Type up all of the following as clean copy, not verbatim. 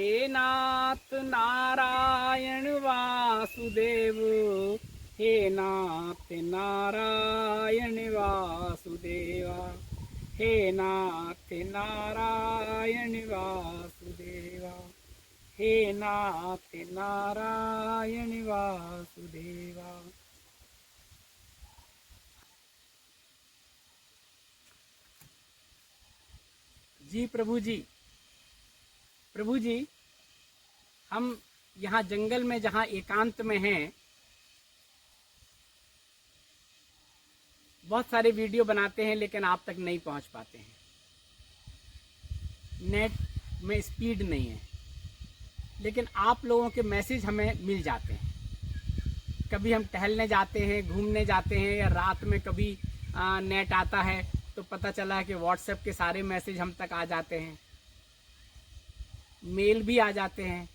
हे नाथ नारायण वासुदेव, हे नाथ नारायण वासुदेवा, हे नाथ नारायण वासुदेवा, हे नाथ नारायण वासुदेवा। जी प्रभु जी, प्रभु जी, हम यहाँ जंगल में जहाँ एकांत में हैं, बहुत सारे वीडियो बनाते हैं लेकिन आप तक नहीं पहुँच पाते हैं। नेट में स्पीड नहीं है, लेकिन आप लोगों के मैसेज हमें मिल जाते हैं। कभी हम टहलने जाते हैं, घूमने जाते हैं, या रात में कभी नेट आता है तो पता चला है कि व्हाट्सएप के सारे मैसेज हम तक आ जाते हैं, मेल भी आ जाते हैं,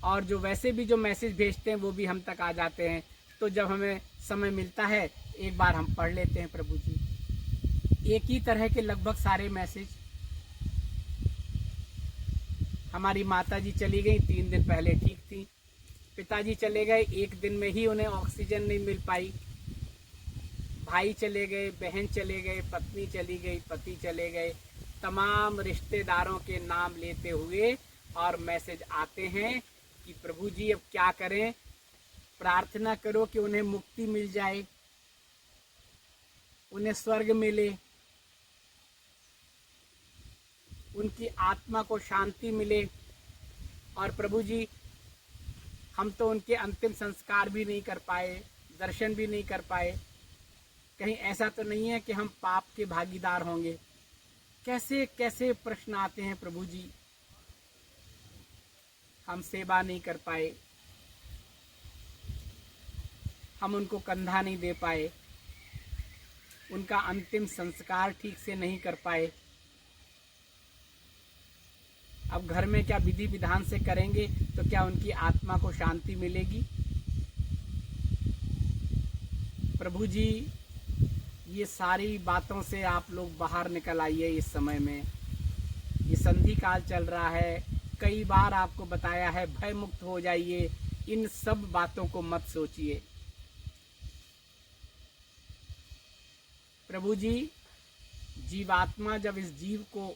और जो वैसे भी जो मैसेज भेजते हैं वो भी हम तक आ जाते हैं। तो जब हमें समय मिलता है एक बार हम पढ़ लेते हैं प्रभु जी। एक ही तरह के लगभग सारे मैसेज। हमारी माता जी चली गई, 3 दिन पहले ठीक थी। पिताजी चले गए, 1 दिन में ही उन्हें ऑक्सीजन नहीं मिल पाई। भाई चले गए, बहन चले गए, पत्नी चली गई, पति चले गए। तमाम रिश्तेदारों के नाम लेते हुए और मैसेज आते हैं कि प्रभु जी अब क्या करें, प्रार्थना करो कि उन्हें मुक्ति मिल जाए, उन्हें स्वर्ग मिले, उनकी आत्मा को शांति मिले। और प्रभु जी, हम तो उनके अंतिम संस्कार भी नहीं कर पाए, दर्शन भी नहीं कर पाए। कहीं ऐसा तो नहीं है कि हम पाप के भागीदार होंगे? कैसे कैसे प्रश्न आते हैं प्रभु जी। हम सेवा नहीं कर पाए, हम उनको कंधा नहीं दे पाए, उनका अंतिम संस्कार ठीक से नहीं कर पाए। अब घर में क्या विधि विधान से करेंगे तो क्या उनकी आत्मा को शांति मिलेगी? प्रभु जी, ये सारी बातों से आप लोग बाहर निकल आइए। इस समय में ये संधि काल चल रहा है, कई बार आपको बताया है, भय मुक्त हो जाइए, इन सब बातों को मत सोचिए। प्रभु जी, जीवात्मा जब इस जीव को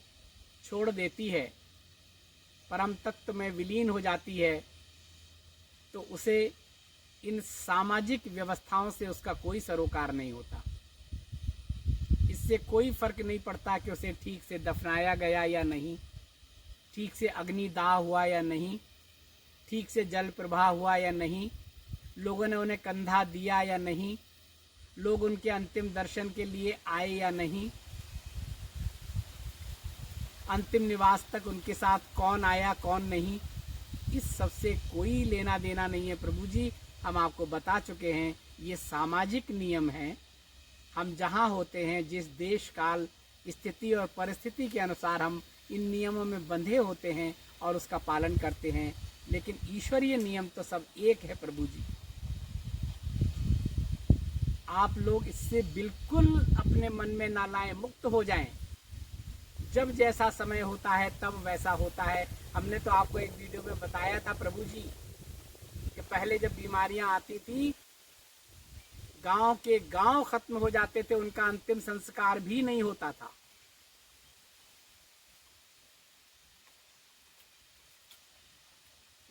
छोड़ देती है, परम तत्व में विलीन हो जाती है, तो उसे इन सामाजिक व्यवस्थाओं से उसका कोई सरोकार नहीं होता। इससे कोई फर्क नहीं पड़ता कि उसे ठीक से दफनाया गया या नहीं, ठीक से अग्निदाह हुआ या नहीं, ठीक से जल प्रवाह हुआ या नहीं, लोगों ने उन्हें कंधा दिया या नहीं, लोग उनके अंतिम दर्शन के लिए आए या नहीं, अंतिम निवास तक उनके साथ कौन आया कौन नहीं, इस सब से कोई लेना देना नहीं है प्रभु जी। हम आपको बता चुके हैं, ये सामाजिक नियम हैं। हम जहाँ होते हैं, जिस देश काल स्थिति और परिस्थिति के अनुसार हम इन नियमों में बंधे होते हैं और उसका पालन करते हैं, लेकिन ईश्वरीय नियम तो सब एक है प्रभु जी। आप लोग इससे बिल्कुल अपने मन में ना लाएं, मुक्त हो जाएं। जब जैसा समय होता है तब वैसा होता है। हमने तो आपको एक वीडियो में बताया था प्रभु जी कि पहले जब बीमारियां आती थी, गांव के गांव खत्म हो जाते थे, उनका अंतिम संस्कार भी नहीं होता था।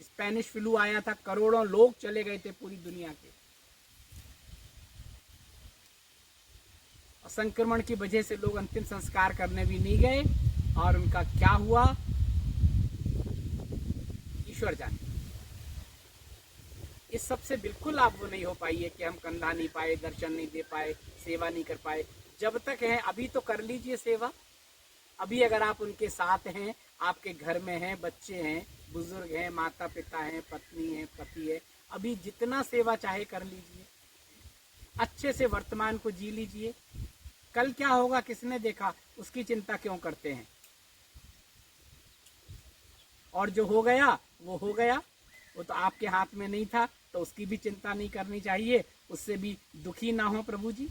स्पेनिश फ्लू आया था, करोड़ों लोग चले गए थे पूरी दुनिया के, और संक्रमण की वजह से लोग अंतिम संस्कार करने भी नहीं गए, और उनका क्या हुआ ईश्वर जाने। इस सब से बिल्कुल आप वो नहीं हो पाइए कि हम कंधा नहीं पाए, दर्शन नहीं दे पाए, सेवा नहीं कर पाए। जब तक है अभी तो कर लीजिए सेवा। अभी अगर आप उनके साथ हैं, आपके घर में हैं, बच्चे हैं, बुजुर्ग हैं, माता पिता हैं, पत्नी है, पति है, अभी जितना सेवा चाहे कर लीजिए। अच्छे से वर्तमान को जी लीजिए। कल क्या होगा किसने देखा, उसकी चिंता क्यों करते हैं। और जो हो गया वो हो गया, वो तो आपके हाथ में नहीं था, तो उसकी भी चिंता नहीं करनी चाहिए, उससे भी दुखी ना हो प्रभु जी।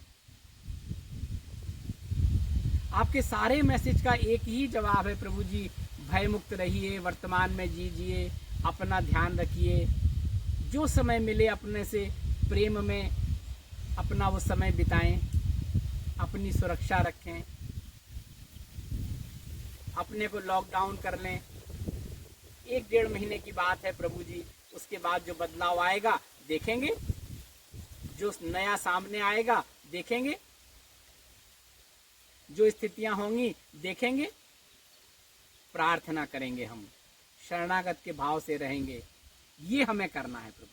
आपके सारे मैसेज का एक ही जवाब है प्रभु जी, भय मुक्त रहिए, वर्तमान में जीजिए, अपना ध्यान रखिए। जो समय मिले अपने से प्रेम में अपना वो समय बिताएं, अपनी सुरक्षा रखें, अपने को लॉकडाउन कर लें। 1-1.5 महीने की बात है प्रभु जी, उसके बाद जो बदलाव आएगा देखेंगे, जो नया सामने आएगा देखेंगे, जो स्थितियां होंगी देखेंगे। प्रार्थना करेंगे, हम शरणागत के भाव से रहेंगे। ये हमें करना है प्रभु जी।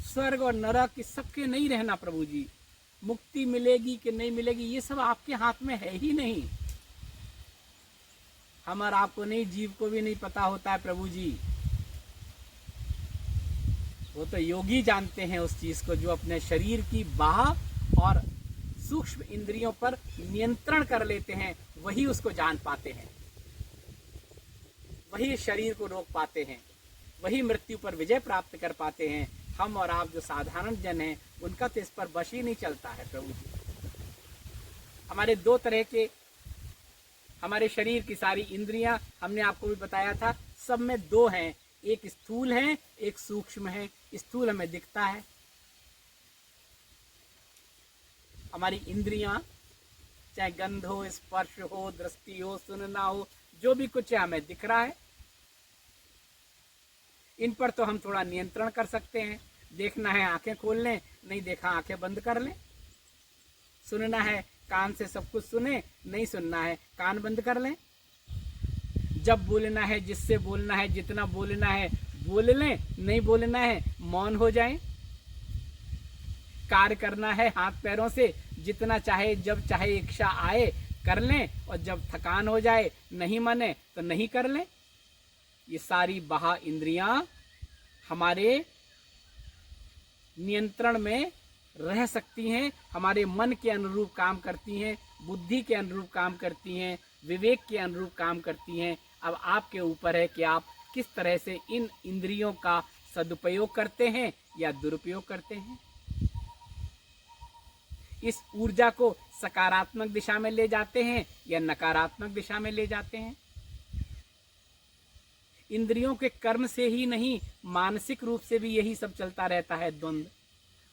स्वर्ग और नरक की सबके नहीं रहना प्रभु जी। मुक्ति मिलेगी कि नहीं मिलेगी ये सब आपके हाथ में है ही नहीं। हम और आपको नहीं, जीव को भी नहीं पता होता है प्रभु जी। वो तो योगी जानते हैं उस चीज को, जो अपने शरीर की बाह और सूक्ष्म इंद्रियों पर नियंत्रण कर लेते हैं, वही उसको जान पाते हैं, वही शरीर को रोक पाते हैं, वही मृत्यु पर विजय प्राप्त कर पाते हैं। हम और आप जो साधारण जन हैं, उनका तो इस पर वश ही नहीं चलता है प्रभु जी। हमारे 2 तरह के, हमारे शरीर की सारी इंद्रियां, हमने आपको भी बताया था, सब में 2 हैं, एक स्थूल है, एक सूक्ष्म है। स्थूल हमें दिखता है, हमारी इंद्रियां, चाहे गंध हो, स्पर्श हो, दृष्टि हो, सुनना हो, जो भी कुछ है हमें दिख रहा है। इन पर तो हम थोड़ा नियंत्रण कर सकते हैं। देखना है आंखें खोल लें, नहीं देखा आंखें बंद कर लें। सुनना है कान से सब कुछ सुने, नहीं सुनना है कान बंद कर लें। जब बोलना है, जिससे बोलना है, जितना बोलना है बोल लें, नहीं बोलना है मौन हो जाएं। कार्य करना है हाथ पैरों से, जितना चाहे जब चाहे इच्छा आए कर लें, और जब थकान हो जाए, नहीं मने तो नहीं कर लें। ये सारी बाह्य इंद्रियां हमारे नियंत्रण में रह सकती हैं, हमारे मन के अनुरूप काम करती हैं, बुद्धि के अनुरूप काम करती हैं, विवेक के अनुरूप काम करती हैं। अब आपके ऊपर है कि आप किस तरह से इन इंद्रियों का सदुपयोग करते हैं या दुरुपयोग करते हैं। इस ऊर्जा को सकारात्मक दिशा में ले जाते हैं या नकारात्मक दिशा में ले जाते हैं। इंद्रियों के कर्म से ही नहीं, मानसिक रूप से भी यही सब चलता रहता है, द्वंद्व।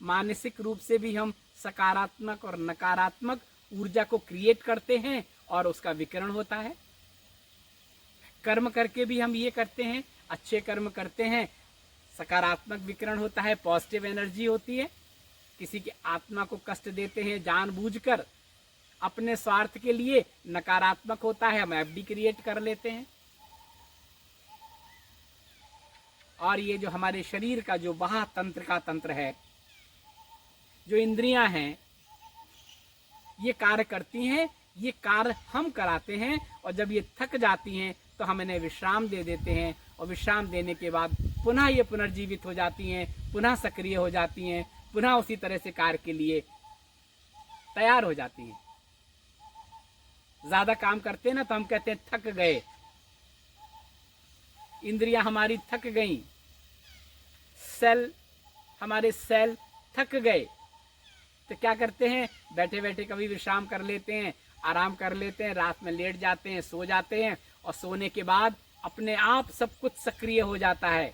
मानसिक रूप से भी हम सकारात्मक और नकारात्मक ऊर्जा को क्रिएट करते हैं और उसका विकिरण होता है। कर्म करके भी हम ये करते हैं, अच्छे कर्म करते हैं, सकारात्मक विकिरण होता है, पॉजिटिव एनर्जी होती है। किसी की आत्मा को कष्ट देते हैं जानबूझकर अपने स्वार्थ के लिए, नकारात्मक होता है, हम एफडी क्रिएट कर लेते हैं। और ये जो हमारे शरीर का जो बाह्य तंत्र का तंत्र है, जो इंद्रियां हैं, ये कार्य करती हैं, ये कार्य हम कराते हैं। और जब ये थक जाती हैं तो हम इन्हें विश्राम दे देते हैं, और विश्राम देने के बाद पुनः ये पुनर्जीवित हो जाती हैं, पुनः सक्रिय हो जाती हैं, पुनः उसी तरह से कार्य के लिए तैयार हो जाती हैं। ज्यादा काम करते हैं ना तो हम कहते हैं थक गए, इंद्रियां हमारी थक गईं, हमारे सेल थक गए। तो क्या करते हैं, बैठे बैठे कभी विश्राम कर लेते हैं, आराम कर लेते हैं, रात में लेट जाते हैं, सो जाते हैं, और सोने के बाद अपने आप सब कुछ सक्रिय हो जाता है।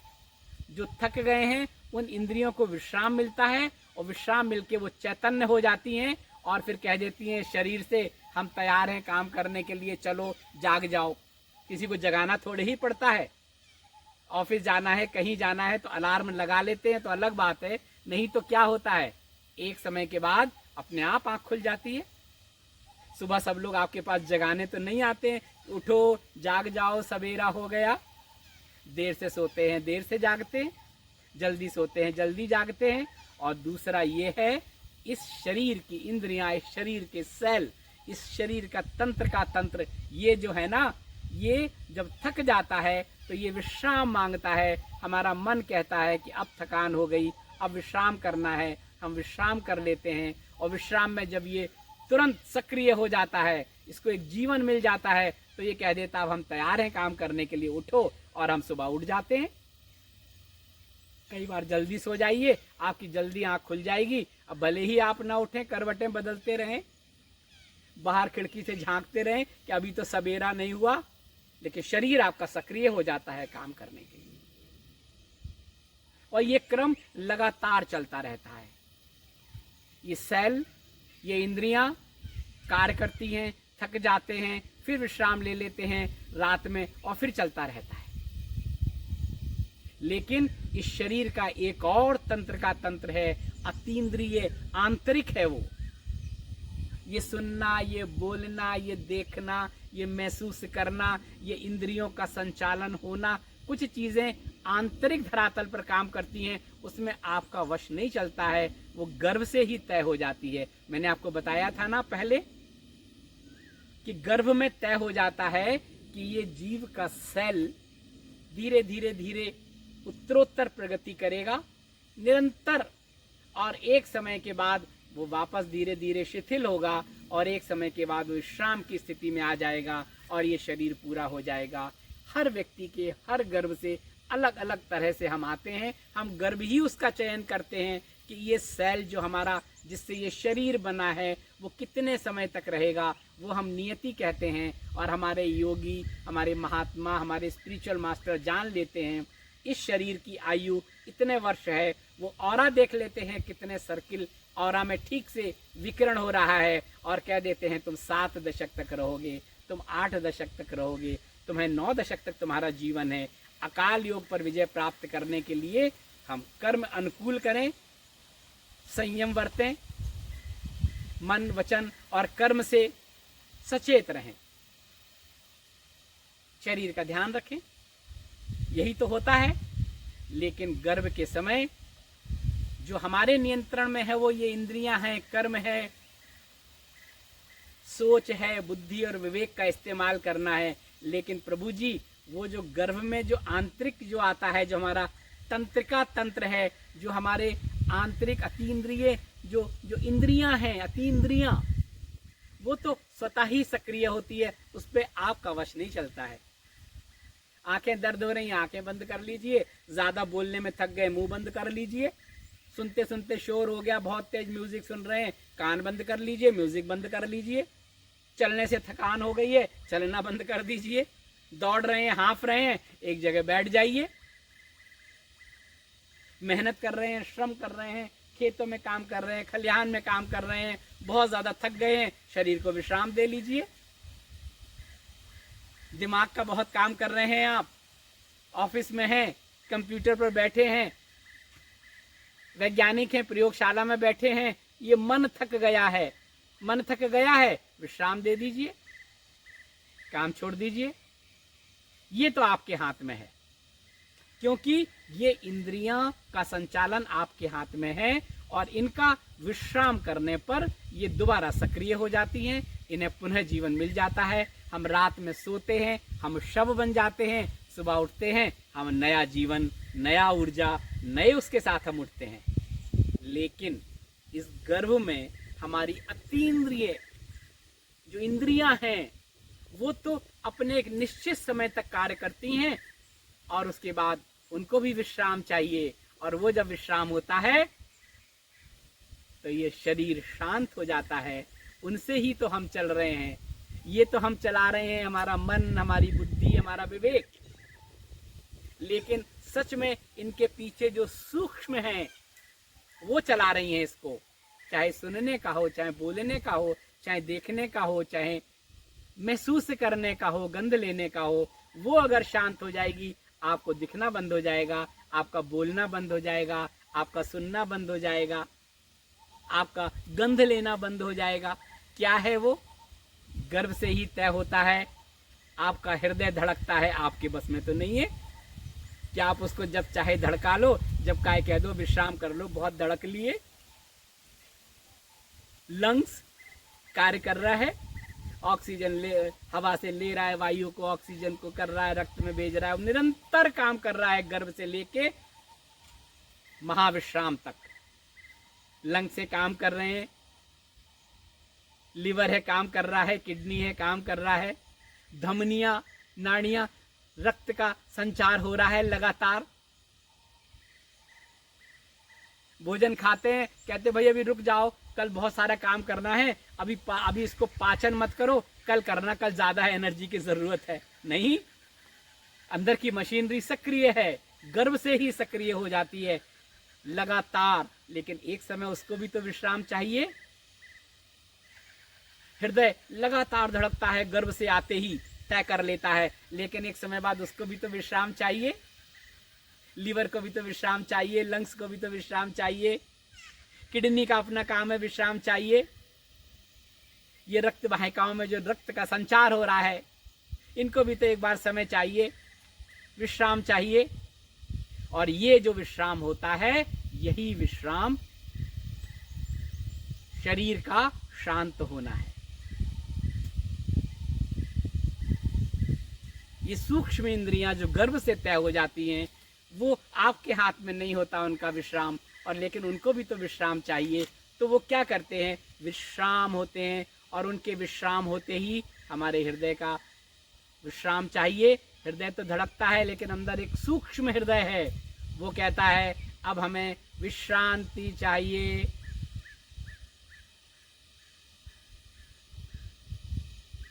जो थक गए हैं उन इंद्रियों को विश्राम मिलता है, और विश्राम मिलके वो चैतन्य हो जाती हैं, और फिर कह देती हैं शरीर से, हम तैयार हैं काम करने के लिए, चलो जाग जाओ। किसी को जगाना थोड़े ही पड़ता है। ऑफिस जाना है, कहीं जाना है तो अलार्म लगा लेते हैं तो अलग बात है, नहीं तो क्या होता है, एक समय के बाद अपने आप आँख खुल जाती है। सुबह सब लोग आपके पास जगाने तो नहीं आते हैं, उठो जाग जाओ सवेरा हो गया। देर से सोते हैं देर से जागते हैं, जल्दी सोते हैं जल्दी जागते हैं। और दूसरा ये है, इस शरीर की इंद्रियां, इस शरीर के सेल, इस शरीर का तंत्र, ये जो है ना, ये जब थक जाता है तो ये विश्राम मांगता है। हमारा मन कहता है कि अब थकान हो गई, अब विश्राम करना है, हम विश्राम कर लेते हैं। और विश्राम में जब ये तुरंत सक्रिय हो जाता है, इसको एक जीवन मिल जाता है, तो ये कह देता अब हम तैयार हैं काम करने के लिए, उठो। और हम सुबह उठ जाते हैं। कई बार जल्दी सो जाइए, आपकी जल्दी आंख खुल जाएगी। अब भले ही आप ना उठें, करवटें बदलते रहें, बाहर खिड़की से झांकते रहें कि अभी तो सवेरा नहीं हुआ, लेकिन शरीर आपका सक्रिय हो जाता है काम करने के लिए। और ये क्रम लगातार चलता रहता है। ये सेल, ये इंद्रियां कार्य करती हैं, थक जाते हैं, फिर विश्राम ले लेते हैं रात में, और फिर चलता रहता है। लेकिन इस शरीर का एक और तंत्र का तंत्र है, अतीन्द्रिय, आंतरिक है वो। ये सुनना, ये बोलना, ये देखना, ये महसूस करना, ये इंद्रियों का संचालन होना, कुछ चीजें आंतरिक धरातल पर काम करती हैं, उसमें आपका वश नहीं चलता है, वो गर्भ से ही तय हो जाती है। मैंने आपको बताया था ना पहले कि गर्भ में तय हो जाता है कि ये जीव का सेल धीरे धीरे धीरे उत्तरोत्तर प्रगति करेगा निरंतर, और एक समय के बाद वो वापस धीरे धीरे शिथिल होगा, और एक समय के बाद वो विश्राम की स्थिति में आ जाएगा, और ये शरीर पूरा हो जाएगा। हर व्यक्ति के हर गर्भ से अलग अलग तरह से हम आते हैं। हम गर्भ ही उसका चयन करते हैं कि ये सेल जो हमारा, जिससे ये शरीर बना है, वो कितने समय तक रहेगा, वो हम नियति कहते हैं। और हमारे योगी, हमारे महात्मा, हमारे स्पिरिचुअल मास्टर जान लेते हैं इस शरीर की आयु इतने वर्ष है। वो ऑरा देख लेते हैं कितने सर्किल ऑरा में ठीक से विकिरण हो रहा है, और कह देते हैं तुम 7 दशक तक रहोगे, तुम 8 दशक तक रहोगे, तुम्हें 9 दशक तक तुम्हारा जीवन है। अकाल योग पर विजय प्राप्त करने के लिए हम कर्म अनुकूल करें, संयम बरतें, मन, वचन और कर्म से सचेत रहें, शरीर का ध्यान रखें, यही तो होता है। लेकिन गर्भ के समय जो हमारे नियंत्रण में है वो ये इंद्रियां हैं, कर्म है, सोच है, बुद्धि और विवेक का इस्तेमाल करना है। लेकिन प्रभु जी, वो जो गर्भ में जो आंतरिक जो आता है, जो हमारा तंत्रिका तंत्र है, जो हमारे आंतरिक अतीन्द्रिय जो इंद्रियां हैं, अतीन्द्रियां, वो तो स्वतः ही सक्रिय होती है, उस पर आपका वश नहीं चलता है। आंखें दर्द हो रही हैं, आंखें बंद कर लीजिए। ज्यादा बोलने में थक गए, मुंह बंद कर लीजिए। सुनते सुनते शोर हो गया, बहुत तेज म्यूजिक सुन रहे हैं, कान बंद कर लीजिए, म्यूजिक बंद कर लीजिए। चलने से थकान हो गई है, चलना बंद कर दीजिए। दौड़ रहे हैं, हाँफ रहे हैं, एक जगह बैठ जाइए। मेहनत कर रहे हैं, श्रम कर रहे हैं, खेतों में काम कर रहे हैं, खलिहान में काम कर रहे हैं, बहुत ज्यादा थक गए हैं, शरीर को विश्राम दे लीजिए। दिमाग का बहुत काम कर रहे हैं, आप ऑफिस में हैं, कंप्यूटर पर बैठे हैं, वैज्ञानिक हैं, प्रयोगशाला में बैठे हैं, ये मन थक गया है, मन थक गया है, विश्राम दे दीजिए, काम छोड़ दीजिए। ये तो आपके हाथ में है, क्योंकि ये इंद्रियां का संचालन आपके हाथ में है, और इनका विश्राम करने पर ये दोबारा सक्रिय हो जाती हैं, इन्हें पुनः जीवन मिल जाता है। हम रात में सोते हैं, हम शव बन जाते हैं, सुबह उठते हैं, हम नया जीवन, नया ऊर्जा, नए उसके साथ हम उठते हैं। लेकिन इस गर्भ में हमारी अतीन्द्रिय जो इंद्रियां हैं, वो तो अपने एक निश्चित समय तक कार्य करती हैं, और उसके बाद उनको भी विश्राम चाहिए। और वो जब विश्राम होता है तो ये शरीर शांत हो जाता है। उनसे ही तो हम चल रहे हैं, ये तो हम चला रहे हैं, हमारा मन, हमारी बुद्धि, हमारा विवेक। लेकिन सच में इनके पीछे जो सूक्ष्म हैं वो चला रही हैं इसको, चाहे सुनने का हो, चाहे बोलने का हो, चाहे देखने का हो, चाहे महसूस करने का हो, गंध लेने का हो। वो अगर शांत हो जाएगी, आपको दिखना बंद हो जाएगा, आपका बोलना बंद हो जाएगा, आपका सुनना बंद हो जाएगा, आपका गंध लेना बंद हो जाएगा। क्या है वो? गर्भ से ही तय होता है। आपका हृदय धड़कता है, आपके बस में तो नहीं है। क्या आप उसको जब चाहे धड़का लो, जब चाहे कह दो विश्राम कर लो, बहुत धड़क लिए। लंग्स कार्य कर रहा है, ऑक्सीजन ले, हवा से ले रहा है, वायु को, ऑक्सीजन को कर रहा है, रक्त में भेज रहा है, निरंतर काम कर रहा है गर्भ से लेके महाविश्राम तक। लंग से काम कर रहे हैं, लिवर है काम कर रहा है, किडनी है काम कर रहा है, धमनियां, नाड़ियां, रक्त का संचार हो रहा है लगातार। भोजन खाते हैं, कहते भाई अभी रुक जाओ, कल बहुत सारा काम करना है, अभी इसको पाचन मत करो, कल करना, कल ज़्यादा एनर्जी की ज़रूरत है। नहीं, अंदर की मशीनरी सक्रिय है, गर्भ से ही सक्रिय हो जाती है लगातार, लेकिन एक समय उसको भी तो विश्राम चाहिए। हृदय लगातार धड़कता है, गर्भ से आते ही तय कर लेता है, लेकिन एक समय बाद उसको भी तो विश्राम चाहिए। लीवर को भी तो विश्राम चाहिए, लंग्स को भी तो विश्राम चाहिए, किडनी का अपना काम है, विश्राम चाहिए। ये रक्त वाहिकाओं में जो रक्त का संचार हो रहा है, इनको भी तो एक बार समय चाहिए, विश्राम चाहिए। और ये जो विश्राम होता है, यही विश्राम शरीर का शांत होना है। ये सूक्ष्म इंद्रियां जो गर्भ से तय हो जाती हैं, वो आपके हाथ में नहीं होता उनका विश्राम, और लेकिन उनको भी तो विश्राम चाहिए। तो वो क्या करते हैं, विश्राम होते हैं, और उनके विश्राम होते ही हमारे हृदय का विश्राम चाहिए। हृदय तो धड़कता है, लेकिन अंदर एक सूक्ष्म हृदय है, वो कहता है अब हमें विश्रांति चाहिए।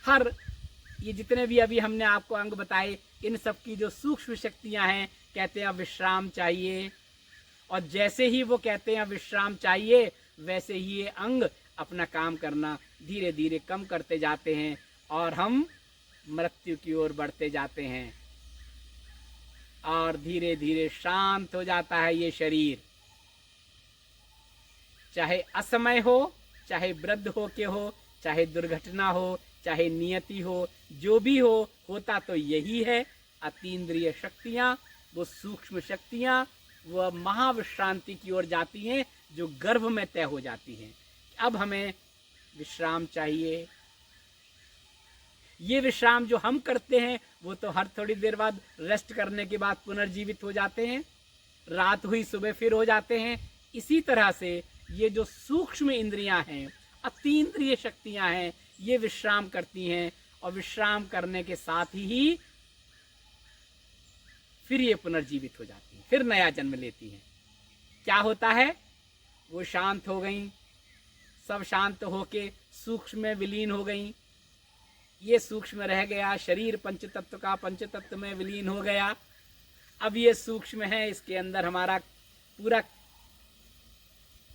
हर ये जितने भी अभी हमने आपको अंग बताए, इन सब की जो सूक्ष्म शक्तियां हैं, कहते हैं अब विश्राम चाहिए। और जैसे ही वो कहते हैं विश्राम चाहिए, वैसे ही ये अंग अपना काम करना धीरे धीरे कम करते जाते हैं, और हम मृत्यु की ओर बढ़ते जाते हैं, और धीरे धीरे शांत हो जाता है ये शरीर। चाहे असमय हो, चाहे वृद्ध हो के हो, चाहे दुर्घटना हो, चाहे नियति हो, जो भी हो, होता तो यही है। अतीन्द्रिय शक्तियां, वो सूक्ष्म शक्तियां, वह महाविश्रांति की ओर जाती हैं, जो गर्भ में तय हो जाती हैं। अब हमें विश्राम चाहिए। ये विश्राम जो हम करते हैं, वो तो हर थोड़ी देर बाद रेस्ट करने के बाद पुनर्जीवित हो जाते हैं, रात हुई सुबह फिर हो जाते हैं। इसी तरह से ये जो सूक्ष्म इंद्रियां हैं, अतीन्द्रिय शक्तियां हैं, ये विश्राम करती हैं, और विश्राम करने के साथ ही फिर ये पुनर्जीवित हो जाती हैं, फिर नया जन्म लेती हैं। क्या होता है, वो शांत हो गई, सब शांत होके सूक्ष्म में विलीन हो गई। ये सूक्ष्म रह गया, शरीर पंचतत्व का पंचतत्व में विलीन हो गया। अब ये सूक्ष्म है, इसके अंदर हमारा पूरा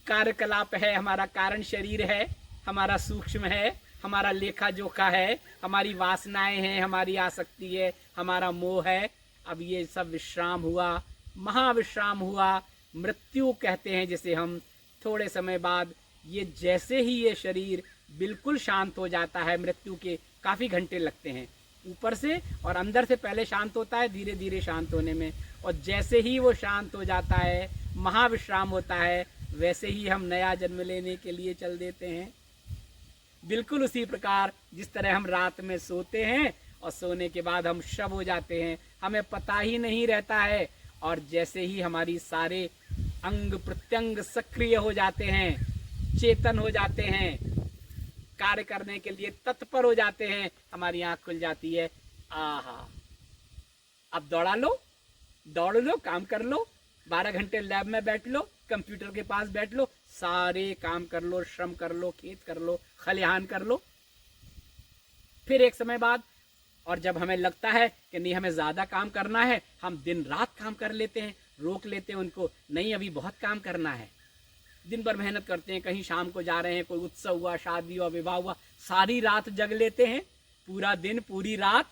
कार्यकलाप है, हमारा कारण शरीर है, हमारा सूक्ष्म है, हमारा लेखा जोखा है, हमारी वासनाएं हैं, हमारी आसक्ति है, हमारा मोह है। अब ये सब विश्राम हुआ, महाविश्राम हुआ, मृत्यु कहते हैं जिसे हम। थोड़े समय बाद ये जैसे ही ये शरीर बिल्कुल शांत हो जाता है, मृत्यु के काफ़ी घंटे लगते हैं ऊपर से, और अंदर से पहले शांत होता है, धीरे धीरे शांत होने में। और जैसे ही वो शांत हो जाता है, महाविश्राम होता है, वैसे ही हम नया जन्म लेने के लिए चल देते हैं। बिल्कुल उसी प्रकार जिस तरह हम रात में सोते हैं, और सोने के बाद हम शव हो जाते हैं, हमें पता ही नहीं रहता है। और जैसे ही हमारी सारे अंग प्रत्यंग सक्रिय हो जाते हैं, चेतन हो जाते हैं, कार्य करने के लिए तत्पर हो जाते हैं, हमारी आंख खुल जाती है। आहा, अब दौड़ा लो, दौड़ लो, काम कर लो, 12 घंटे लैब में बैठ लो, कंप्यूटर के पास बैठ लो, सारे काम कर लो, श्रम कर लो, खेत कर लो, खलिहान कर लो। फिर एक समय बाद, और जब हमें लगता है कि नहीं हमें ज़्यादा काम करना है, हम दिन रात काम कर लेते हैं, रोक लेते हैं उनको, नहीं अभी बहुत काम करना है। दिन भर मेहनत करते हैं, कहीं शाम को जा रहे हैं, कोई उत्सव हुआ, शादी हुआ, विवाह हुआ, सारी रात जग लेते हैं, पूरा दिन पूरी रात।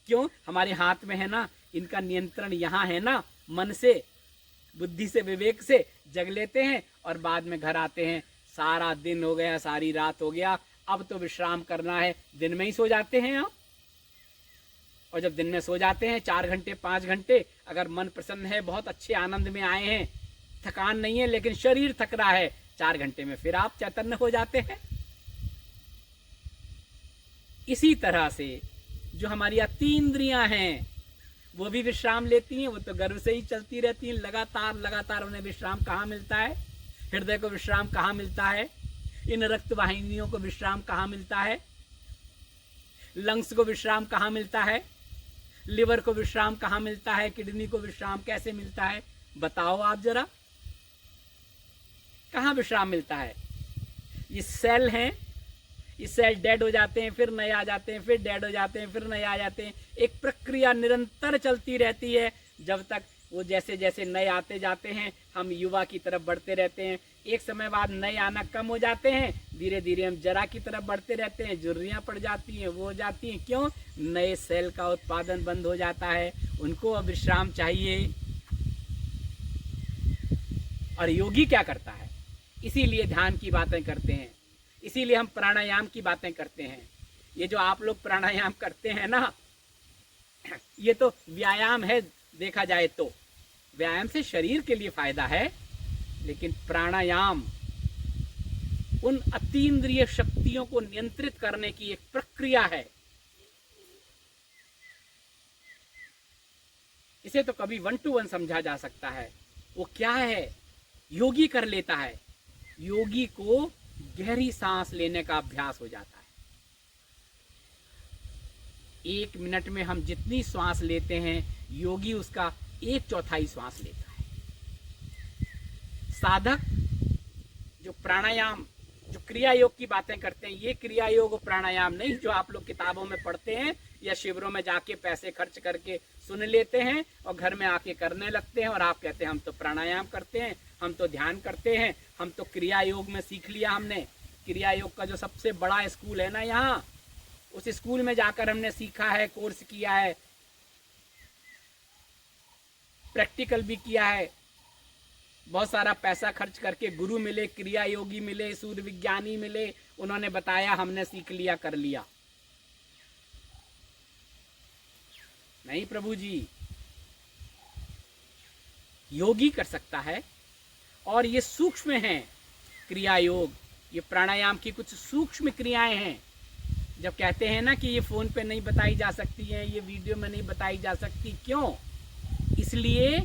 क्यों? हमारे हाथ में है ना, इनका नियंत्रण यहाँ है ना, मन से, बुद्धि से, विवेक से जग लेते हैं, और बाद में घर आते हैं, सारा दिन हो गया, सारी रात हो गया, अब तो विश्राम करना है, दिन में ही सो जाते हैं आप। और जब दिन में सो जाते हैं 4 घंटे 5 घंटे, अगर मन प्रसन्न है, बहुत अच्छे आनंद में आए हैं, थकान नहीं है, लेकिन शरीर थक रहा है, 4 घंटे में फिर आप चैतन्य हो जाते हैं। इसी तरह से जो हमारी अतीन्द्रियां हैं, वो भी विश्राम लेती हैं, वो तो गर्भ से ही चलती रहती हैं, लगातार लगातार। उन्हें विश्राम कहाँ मिलता है? हृदय को विश्राम कहाँ मिलता है? इन रक्त वाहिनियों को विश्राम कहाँ मिलता है? लंग्स को विश्राम कहाँ मिलता है? लिवर को विश्राम कहाँ मिलता है? किडनी को विश्राम कैसे मिलता है? बताओ आप जरा, कहाँ विश्राम मिलता है? ये सेल हैं, ये सेल डेड हो जाते हैं, फिर नए आ जाते हैं, फिर डेड हो जाते हैं, फिर नए आ जाते हैं। एक प्रक्रिया निरंतर चलती रहती है जब तक वो जैसे जैसे नए आते जाते हैं, हम युवा की तरफ बढ़ते रहते हैं। एक समय बाद नए आना कम हो जाते हैं, धीरे धीरे हम जरा की तरफ बढ़ते रहते हैं, झुर्रियाँ पड़ जाती हैं, वो हो जाती हैं। क्यों? नए सेल का उत्पादन बंद हो जाता है, उनको अब विश्राम चाहिए। और योगी क्या करता है? इसीलिए ध्यान की बातें करते हैं, इसीलिए हम प्राणायाम की बातें करते हैं। ये जो आप लोग प्राणायाम करते हैं ना, ये तो व्यायाम है, देखा जाए तो व्यायाम से शरीर के लिए फायदा है, लेकिन प्राणायाम उन अतीन्द्रिय शक्तियों को नियंत्रित करने की एक प्रक्रिया है। इसे तो कभी 1 to 1 समझा जा सकता है। वो क्या है? योगी कर लेता है। योगी को गहरी सांस लेने का अभ्यास हो जाता है। 1 मिनट में हम जितनी श्वास लेते हैं, योगी उसका 1/4 श्वास लेता है। साधक जो प्राणायाम, जो क्रिया योग की बातें करते हैं, ये क्रिया योग और प्राणायाम नहीं जो आप लोग किताबों में पढ़ते हैं या शिविरों में जाके पैसे खर्च करके सुन लेते हैं और घर में आके करने लगते हैं और आप कहते हैं हम तो प्राणायाम करते हैं, हम तो ध्यान करते हैं, हम तो क्रिया योग में सीख लिया हमने। क्रिया योग का जो सबसे बड़ा स्कूल है ना यहाँ, उस स्कूल में जाकर हमने सीखा है, कोर्स किया है, प्रैक्टिकल भी किया है, बहुत सारा पैसा खर्च करके गुरु मिले, क्रिया योगी मिले, सूर्य विज्ञानी मिले, उन्होंने बताया, हमने सीख लिया, कर लिया। नहीं प्रभु जी, योगी कर सकता है। और ये सूक्ष्म हैं क्रिया योग, ये प्राणायाम की कुछ सूक्ष्म क्रियाएं हैं। जब कहते हैं ना कि ये फोन पे नहीं बताई जा सकती हैं, ये वीडियो में नहीं बताई जा सकती, क्यों? इसलिए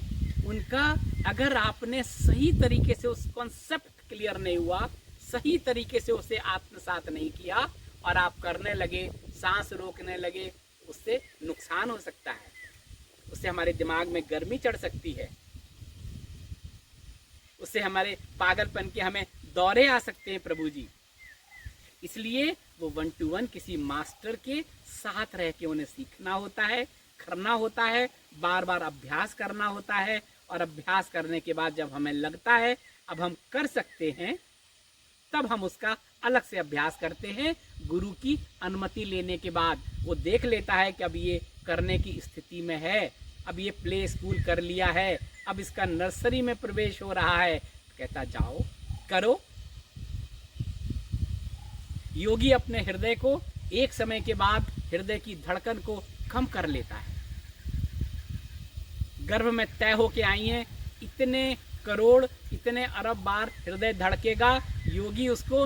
उनका अगर आपने सही तरीके से उस कॉन्सेप्ट क्लियर नहीं हुआ, सही तरीके से उसे आत्मसात नहीं किया और आप करने लगे, सांस रोकने लगे, उससे नुकसान हो सकता है। उससे हमारे दिमाग में गर्मी चढ़ सकती है, उससे हमारे पागलपन के हमें दौरे आ सकते हैं प्रभु जी। इसलिए वो 1 to 1 किसी मास्टर के साथ रह के उन्हें सीखना होता है, करना होता है, बार बार अभ्यास करना होता है। और अभ्यास करने के बाद जब हमें लगता है अब हम कर सकते हैं, तब हम उसका अलग से अभ्यास करते हैं। गुरु की अनुमति लेने के बाद वो देख लेता है कि अब ये करने की स्थिति में है, अब ये प्ले स्कूल कर लिया है, अब इसका नर्सरी में प्रवेश हो रहा है, कहता जाओ करो। योगी अपने हृदय को एक समय के बाद हृदय की धड़कन को कम कर लेता है। गर्भ में तय होके आई हैं, इतने करोड़, इतने अरब बार हृदय धड़केगा, योगी उसको,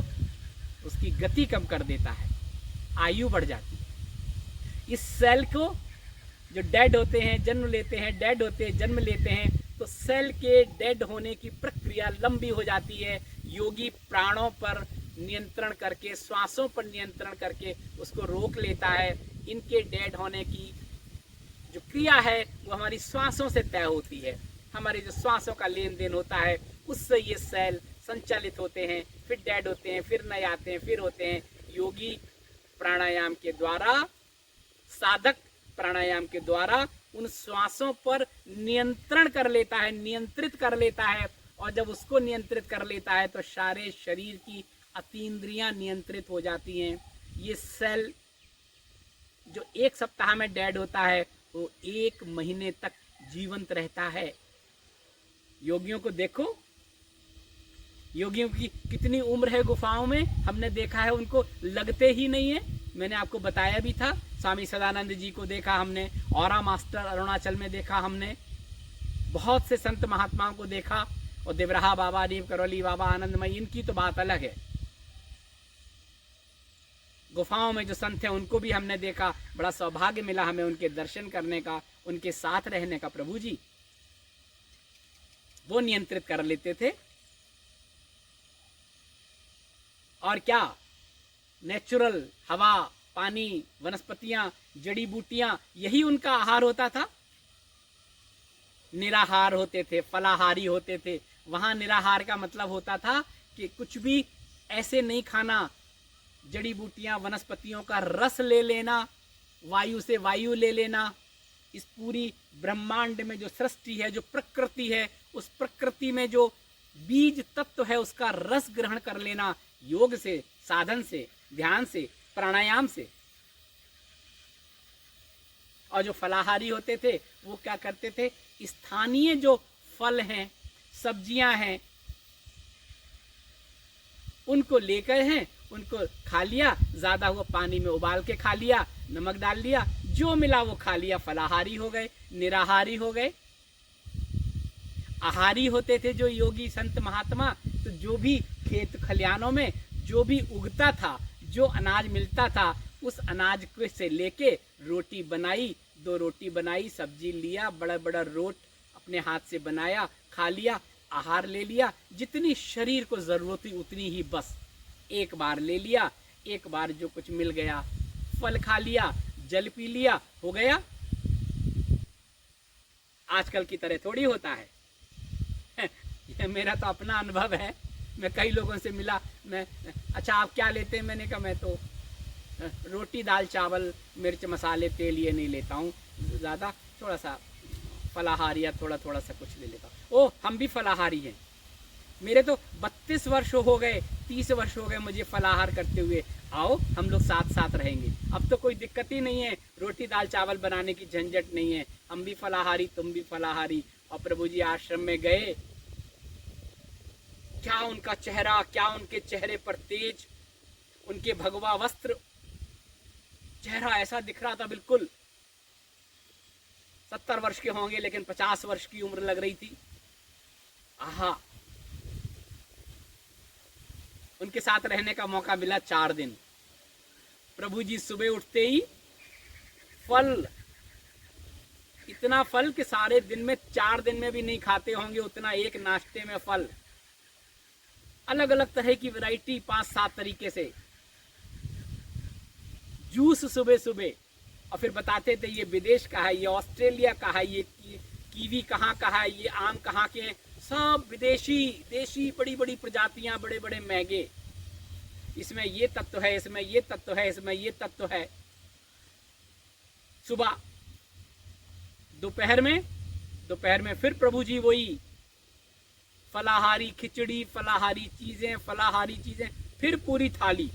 उसकी गति कम कर देता है, आयु बढ़ जाती है। इस सेल को जो डेड होते हैं, जन्म लेते हैं, डेड होते हैं, जन्म लेते हैं, तो सेल के डेड होने की प्रक्रिया लंबी हो जाती है। योगी प्राणों पर नियंत्रण करके, श्वासों पर नियंत्रण करके उसको रोक लेता है। इनके डेड होने की जो क्रिया है वो हमारी श्वासों से तय होती है। हमारे जो श्वासों का लेन देन होता है उससे ये सेल संचालित होते हैं, फिर डेड होते हैं, फिर नए आते हैं, फिर होते हैं। योगी प्राणायाम के द्वारा, साधक प्राणायाम के द्वारा उन श्वासों पर नियंत्रण कर लेता है, नियंत्रित कर लेता है। और जब उसको नियंत्रित कर लेता है तो सारे शरीर की अतीन्द्रियां नियंत्रित हो जाती हैं। ये सेल जो 1 सप्ताह में डेड होता है वो 1 महीने तक जीवंत रहता है। योगियों को देखो, योगियों की कितनी उम्र है गुफाओं में, हमने देखा है, उनको लगते ही नहीं है। मैंने आपको बताया भी था, स्वामी सदानंद जी को देखा हमने, औरा मास्टर अरुणाचल में देखा हमने, बहुत से संत महात्माओं को देखा, और देवराहा बाबा, नीम करौली बाबा, आनंदमयी, इनकी तो बात अलग है। गुफाओं में जो संत हैं उनको भी हमने देखा, बड़ा सौभाग्य मिला हमें उनके दर्शन करने का, उनके साथ रहने का। प्रभु जी वो नियंत्रित कर लेते थे। और क्या, नेचुरल हवा, पानी, वनस्पतियां, जड़ी बूटियां, यही उनका आहार होता था। निराहार होते थे, फलाहारी होते थे। वहां निराहार का मतलब होता था कि कुछ भी ऐसे नहीं खाना, जड़ी बूटियां वनस्पतियों का रस ले लेना, वायु से वायु ले लेना, इस पूरी ब्रह्मांड में जो सृष्टि है, जो प्रकृति है, उस प्रकृति में जो बीज तत्व है उसका रस ग्रहण कर लेना, योग से, साधन से, ध्यान से, प्राणायाम से। और जो फलाहारी होते थे वो क्या करते थे, स्थानीय जो फल हैं, सब्जियां हैं, उनको लेकर हैं, उनको खा लिया, ज्यादा हुआ पानी में उबाल के खा लिया, नमक डाल लिया, जो मिला वो खा लिया, फलाहारी हो गए, निराहारी हो गए। आहारी होते थे जो योगी संत महात्मा, तो जो भी खेत खलियानों में जो भी उगता था, जो अनाज मिलता था, उस अनाज को से लेके रोटी बनाई, 2 रोटी बनाई, सब्जी लिया, बड़ा बड़ा रोट अपने हाथ से बनाया, खा लिया, आहार ले लिया, जितनी शरीर को जरूरत थी उतनी ही बस एक बार ले लिया, एक बार जो कुछ मिल गया, फल खा लिया, जल पी लिया, हो गया। आजकल की तरह थोड़ी होता है। ये मेरा तो अपना अनुभव है, मैं कई लोगों से मिला, मैं अच्छा आप क्या लेते हैं, मैंने कहा मैं तो रोटी दाल चावल मिर्च मसाले तेल ये नहीं लेता हूँ ज़्यादा, थोड़ा सा फलाहारी या थोड़ा थोड़ा सा कुछ ले लेता हूँ। ओ हम भी फलाहारी हैं, मेरे तो 32 वर्ष हो गए, 30 वर्ष हो गए मुझे फलाहार करते हुए, आओ हम लोग साथ साथ रहेंगे, अब तो कोई दिक्कत ही नहीं है, रोटी दाल चावल बनाने की झंझट नहीं है, हम भी फलाहारी तुम भी फलाहारी। और प्रभु जी आश्रम में गए, क्या उनका चेहरा, क्या उनके चेहरे पर तेज, उनके भगवा वस्त्र, चेहरा ऐसा दिख रहा था बिल्कुल 70 वर्ष के होंगे लेकिन 50 वर्ष की उम्र लग रही थी। आहा, उनके साथ रहने का मौका मिला 4 दिन। प्रभु जी सुबह उठते ही फल, इतना फल कि सारे दिन में 4 दिन में भी नहीं खाते होंगे उतना, एक नाश्ते में फल, अलग अलग तरह की वैरायटी, 5-7 तरीके से जूस सुबह सुबह। और फिर बताते थे ये विदेश का है, ये ऑस्ट्रेलिया का है, ये कीवी कहाँ का है, ये आम कहाँ के हैं, सब विदेशी, देशी बड़ी बड़ी प्रजातियां, बड़े बड़े महंगे, इसमें ये तत्व है, इसमें ये तत्व है, इसमें ये तत्व है। सुबह, दोपहर में फिर प्रभु जी वही फलाहारी खिचड़ी, फलाहारी चीजें, फिर पूरी थाली।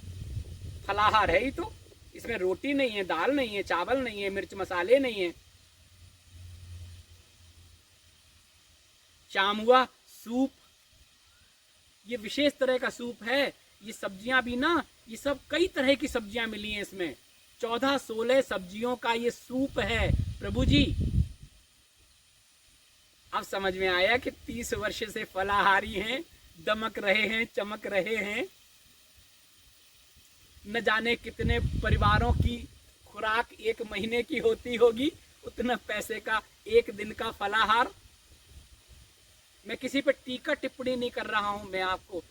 फलाहार है ही तो, इसमें रोटी नहीं है, दाल नहीं है, चावल नहीं है, मिर्च मसाले नहीं है। शाम हुआ, सूप, ये विशेष तरह का सूप है। ये सब्जियां भी ना, ये सब कई तरह की सब्जियां मिली हैं इसमें, 14-16 सब्जियों का ये सूप है प्रभु जी। अब समझ में आया कि 30 वर्ष से फलाहारी हैं, दमक रहे हैं, चमक रहे हैं। न जाने कितने परिवारों की खुराक 1 महीने की होती होगी, उतना पैसे का 1 दिन का फलाहार। मैं किसी पर टीका टिप्पणी नहीं कर रहा हूं, मैं आपको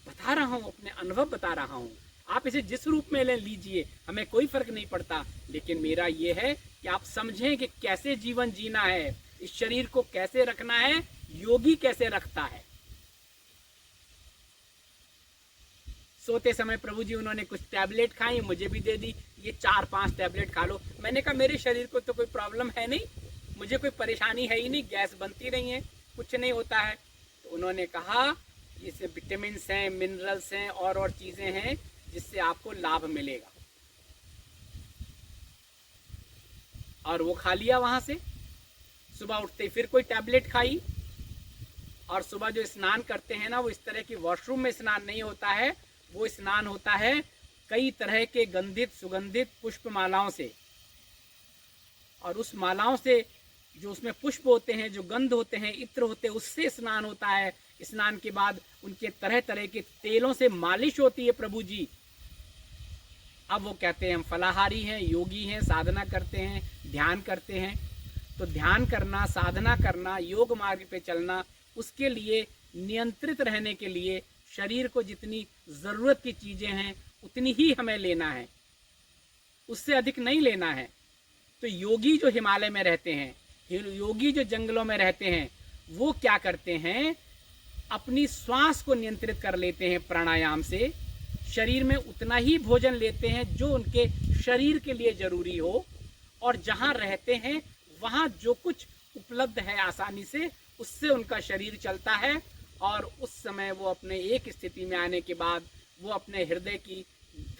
बता रहा हूं, अपने अनुभव बता रहा हूं। आप इसे जिस रूप में ले लीजिए, हमें कोई फर्क नहीं पड़ता, लेकिन मेरा ये है कि आप समझें कि कैसे जीवन जीना है, इस शरीर को कैसे रखना है, योगी कैसे रखता है। सोते समय प्रभु जी उन्होंने कुछ टैबलेट खाई, मुझे भी दे दी, ये 4-5 टैबलेट खा लो। मैंने कहा मेरे शरीर को तो कोई प्रॉब्लम है नहीं, मुझे कोई परेशानी है ही नहीं, गैस बनती नहीं है, कुछ नहीं होता है। तो उन्होंने कहा इससे विटामिन हैं, मिनरल्स हैं, और चीजें हैं जिससे आपको लाभ मिलेगा। और वो खा लिया वहां से। सुबह उठते फिर कोई टैबलेट खाई, और सुबह जो स्नान करते हैं ना, वो इस तरह की वॉशरूम में स्नान नहीं होता है, वो स्नान होता है कई तरह के गंधित सुगंधित पुष्प मालाओं से। और उस मालाओं से जो उसमें पुष्प होते हैं, जो गंध होते हैं, इत्र होते हैं, उससे स्नान होता है। स्नान के बाद उनके तरह तरह के तेलों से मालिश होती है प्रभु जी। अब वो कहते हैं हम फलाहारी हैं, योगी हैं, साधना करते हैं, ध्यान करते हैं। तो ध्यान करना, साधना करना, योग मार्ग पे चलना, उसके लिए नियंत्रित रहने के लिए शरीर को जितनी ज़रूरत की चीज़ें हैं उतनी ही हमें लेना है, उससे अधिक नहीं लेना है। तो योगी जो हिमालय में रहते हैं, योगी जो जंगलों में रहते हैं, वो क्या करते हैं, अपनी श्वास को नियंत्रित कर लेते हैं प्राणायाम से, शरीर में उतना ही भोजन लेते हैं जो उनके शरीर के लिए जरूरी हो, और जहाँ रहते हैं वहाँ जो कुछ उपलब्ध है आसानी से, उससे उनका शरीर चलता है। और उस समय वो अपने एक स्थिति में आने के बाद वो अपने हृदय की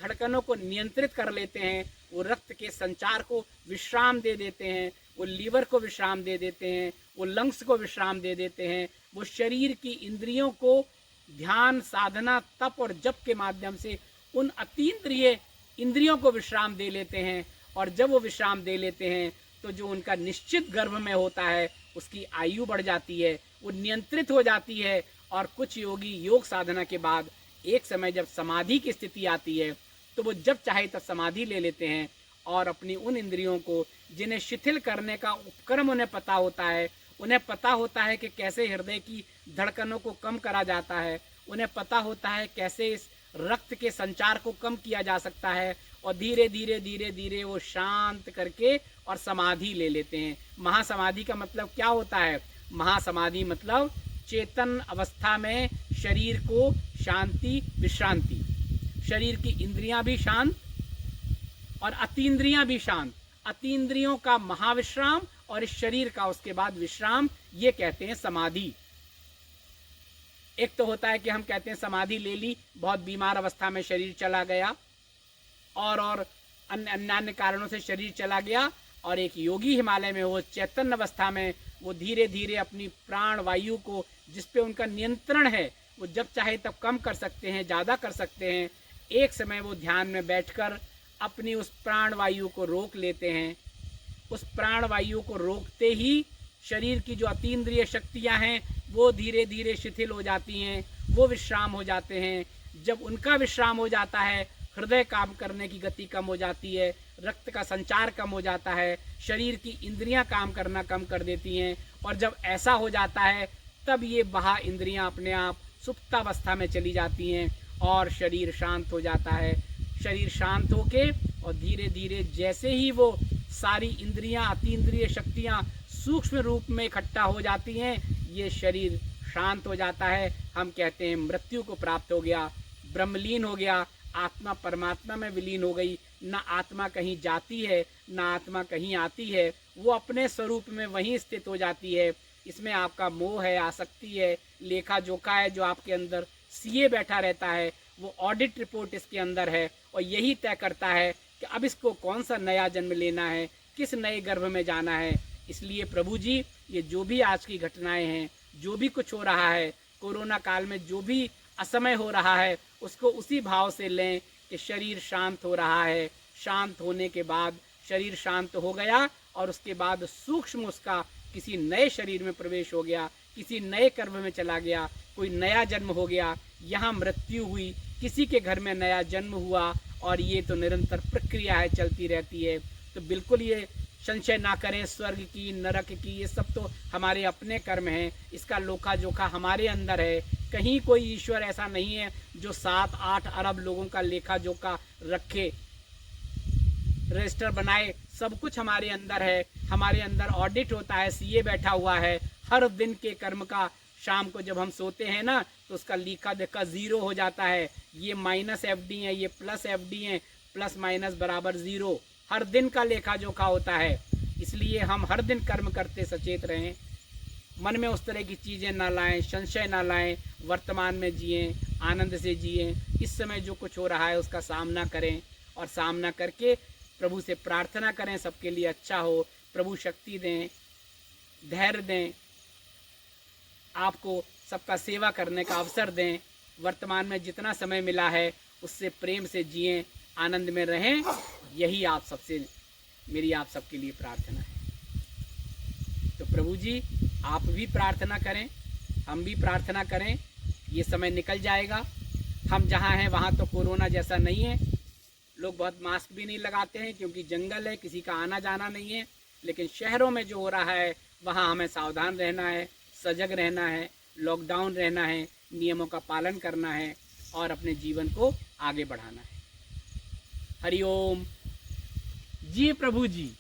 धड़कनों को नियंत्रित कर लेते हैं, वो रक्त के संचार को विश्राम दे देते हैं, वो लीवर को विश्राम दे देते हैं, वो लंग्स को विश्राम दे देते हैं, वो शरीर की इंद्रियों को ध्यान, साधना, तप और जप के माध्यम से उन अतीन्द्रिय इंद्रियों को विश्राम दे लेते हैं। और जब वो विश्राम दे लेते हैं तो जो उनका निश्चित गर्भ में होता है उसकी आयु बढ़ जाती है, वो नियंत्रित हो जाती है। और कुछ योगी योग साधना के बाद एक समय जब समाधि की स्थिति आती है तो वो जब चाहे तब समाधि ले लेते हैं, और अपनी उन इंद्रियों को जिन्हें शिथिल करने का उपक्रम उन्हें पता होता है, उन्हें पता होता है कि कैसे हृदय की धड़कनों को कम करा जाता है, उन्हें पता होता है कैसे इस रक्त के संचार को कम किया जा सकता है, और धीरे धीरे धीरे धीरे वो शांत करके और समाधि ले लेते हैं। महासमाधि का मतलब क्या होता है? महासमाधि मतलब चेतन अवस्था में शरीर को शांति, विश्रांति, शरीर की इंद्रियां भी शांत और अतीन्द्रियां भी शांत, अतीन्द्रियों का महाविश्राम और इस शरीर का उसके बाद विश्राम, ये कहते हैं समाधि। एक तो होता है कि हम कहते हैं समाधि ले ली, बहुत बीमार अवस्था में शरीर चला गया और अन्य कारणों से शरीर चला गया, और एक योगी हिमालय में वो चैतन्य अवस्था में वो धीरे धीरे अपनी प्राण वायु को, जिस पे उनका नियंत्रण है, वो जब चाहे तब कम कर सकते हैं, ज़्यादा कर सकते हैं। एक समय वो ध्यान में बैठकर अपनी उस प्राण वायु को रोक लेते हैं। उस प्राण वायु को रोकते ही शरीर की जो अतीन्द्रिय शक्तियां हैं वो धीरे धीरे शिथिल हो जाती हैं, वो विश्राम हो जाते हैं। जब उनका विश्राम हो जाता है, हृदय काम करने की गति कम हो जाती है, रक्त का संचार कम हो जाता है, शरीर की इंद्रियां काम करना कम कर देती हैं। और जब ऐसा हो जाता है तब ये बाह्य इंद्रियां अपने आप सुप्तावस्था में चली जाती हैं और शरीर शांत हो जाता है। शरीर शांत होके और धीरे धीरे जैसे ही वो सारी इंद्रियां, अतीन्द्रिय शक्तियां सूक्ष्म रूप में इकट्ठा हो जाती हैं, ये शरीर शांत हो जाता है। हम कहते हैं मृत्यु को प्राप्त हो गया, ब्रह्मलीन हो गया, आत्मा परमात्मा में विलीन हो गई। न आत्मा कहीं जाती है, न आत्मा कहीं आती है, वो अपने स्वरूप में वहीं स्थित हो जाती है। इसमें आपका मोह है, आसक्ति है, लेखा जोखा है जो आपके अंदर सीए बैठा रहता है, वो ऑडिट रिपोर्ट इसके अंदर है और यही तय करता है कि अब इसको कौन सा नया जन्म लेना है, किस नए गर्भ में जाना है। इसलिए प्रभु जी, ये जो भी आज की घटनाएं हैं, जो भी कुछ हो रहा है, कोरोना काल में जो भी असमय हो रहा है, उसको उसी भाव से लें कि शरीर शांत हो रहा है। शांत होने के बाद शरीर शांत हो गया और उसके बाद सूक्ष्म उसका किसी नए शरीर में प्रवेश हो गया, किसी नए कर्म में चला गया, कोई नया जन्म हो गया, यहाँ मृत्यु हुई, किसी के घर में नया जन्म हुआ, और ये तो निरंतर प्रक्रिया है, चलती रहती है। तो बिल्कुल ये संशय ना करें, स्वर्ग की, नरक की, ये सब तो हमारे अपने कर्म हैं, इसका लोखा जोखा हमारे अंदर है। कहीं कोई ईश्वर ऐसा नहीं है जो 7-8 अरब लोगों का लेखा जोखा रखे, रजिस्टर बनाए। सब कुछ हमारे अंदर है, हमारे अंदर ऑडिट होता है, सीए बैठा हुआ है। हर दिन के कर्म का शाम को जब हम सोते हैं ना, तो उसका लेखा देखा 0 हो जाता है। ये माइनस FD है, ये प्लस FD है, प्लस माइनस बराबर 0। हर दिन का लेखा जोखा होता है। इसलिए हम हर दिन कर्म करते सचेत रहें, मन में उस तरह की चीज़ें ना लाएं, संशय ना लाएं, वर्तमान में जिएं, आनंद से जिएं। इस समय जो कुछ हो रहा है उसका सामना करें और सामना करके प्रभु से प्रार्थना करें सबके लिए अच्छा हो। प्रभु शक्ति दें, धैर्य दें, आपको सबका सेवा करने का अवसर दें। वर्तमान में जितना समय मिला है उससे प्रेम से जिएं, आनंद में रहें। यही आप सबसे मेरी आप सबके लिए प्रार्थना है। तो प्रभु जी, आप भी प्रार्थना करें, हम भी प्रार्थना करें। ये समय निकल जाएगा। हम जहाँ हैं वहाँ तो कोरोना जैसा नहीं है, लोग बहुत मास्क भी नहीं लगाते हैं क्योंकि जंगल है, किसी का आना जाना नहीं है। लेकिन शहरों में जो हो रहा है वहाँ हमें सावधान रहना है, सजग रहना है, लॉकडाउन रहना है, नियमों का पालन करना है और अपने जीवन को आगे बढ़ाना है। हरि ओम। जी प्रभु जी।